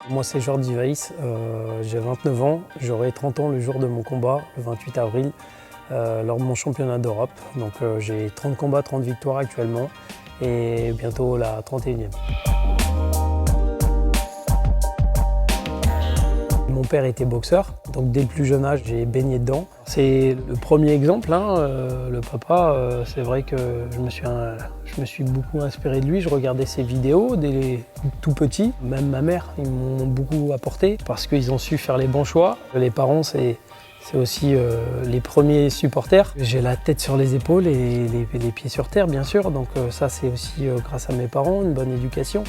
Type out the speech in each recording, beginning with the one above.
Moi, c'est Jordi Weiss, j'ai 29 ans, j'aurai 30 ans le jour de mon combat, le 28 avril, lors de mon championnat d'Europe. Donc j'ai 30 combats, 30 victoires actuellement et bientôt la 31e. Mon père était boxeur, donc dès le plus jeune âge, j'ai baigné dedans. C'est le premier exemple, le papa, c'est vrai que je me suis beaucoup inspiré de lui, je regardais ses vidéos dès tout petit. Même ma mère, ils m'ont beaucoup apporté parce qu'ils ont su faire les bons choix. Les parents, c'est aussi les premiers supporters. J'ai la tête sur les épaules et les pieds sur terre, bien sûr, donc ça c'est aussi grâce à mes parents, une bonne éducation.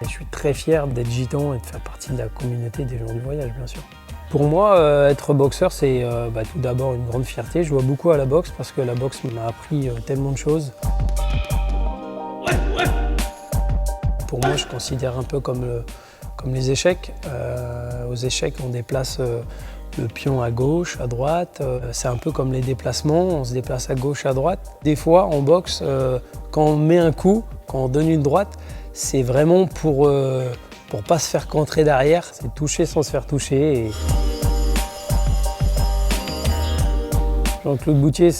Et je suis très fier d'être gitan et de faire partie de la communauté des gens du voyage, bien sûr. Pour moi, être boxeur, c'est tout d'abord une grande fierté. Je vois beaucoup à la boxe parce que la boxe m'a appris tellement de choses. Pour moi, je considère un peu comme les échecs. Aux échecs, on déplace le pion à gauche, à droite. C'est un peu comme les déplacements, on se déplace à gauche, à droite. Des fois, en boxe, quand on met un coup, quand on donne une droite, c'est vraiment pour pas se faire contrer derrière, c'est toucher sans se faire toucher. Jean-Claude Boutier,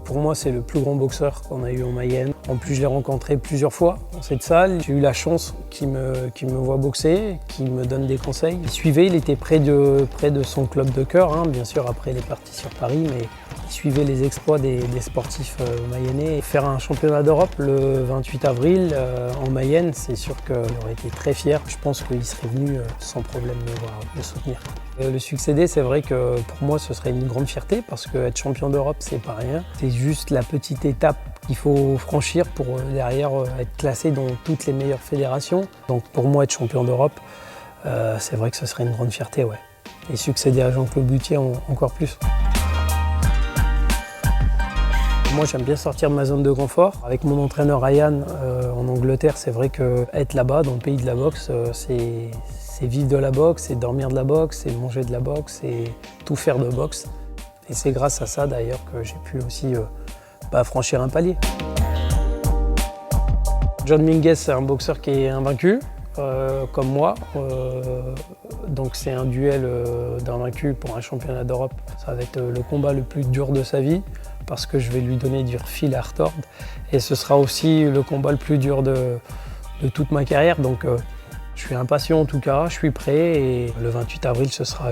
pour moi, c'est le plus grand boxeur qu'on a eu en Mayenne. En plus, je l'ai rencontré plusieurs fois dans cette salle. J'ai eu la chance qu'il me voit boxer, qu'il me donne des conseils. Il était près de son club de cœur, bien sûr, après il est parti sur Paris, mais il suivait les exploits des sportifs mayennais. Faire un championnat d'Europe le 28 avril en Mayenne, c'est sûr qu'il aurait été très fier. Je pense qu'il serait venu sans problème me soutenir. Le succéder, c'est vrai que pour moi, ce serait une grande fierté parce qu'être champion d'Europe, c'est pas rien. C'est juste la petite étape qu'il faut franchir pour derrière être classé dans toutes les meilleures fédérations. Donc pour moi, être champion d'Europe, c'est vrai que ce serait une grande fierté, ouais. Et succéder à Jean-Claude Boutier encore plus. Moi, j'aime bien sortir de ma zone de confort. Avec mon entraîneur Ryan en Angleterre, c'est vrai qu'être là-bas, dans le pays de la boxe, c'est vivre de la boxe, c'est dormir de la boxe, c'est manger de la boxe, c'est tout faire de boxe. Et c'est grâce à ça, d'ailleurs, que j'ai pu aussi franchir un palier. John Minguez, c'est un boxeur qui est invaincu, comme moi. Donc c'est un duel d'invaincu pour un championnat d'Europe. Ça va être le combat le plus dur de sa vie, parce que je vais lui donner du fil à retordre. Et ce sera aussi le combat le plus dur de toute ma carrière. Donc je suis impatient en tout cas, je suis prêt. Et le 28 avril, ce sera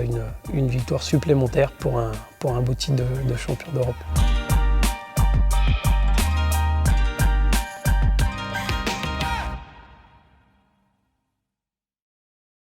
une victoire supplémentaire pour un beau titre de champion d'Europe.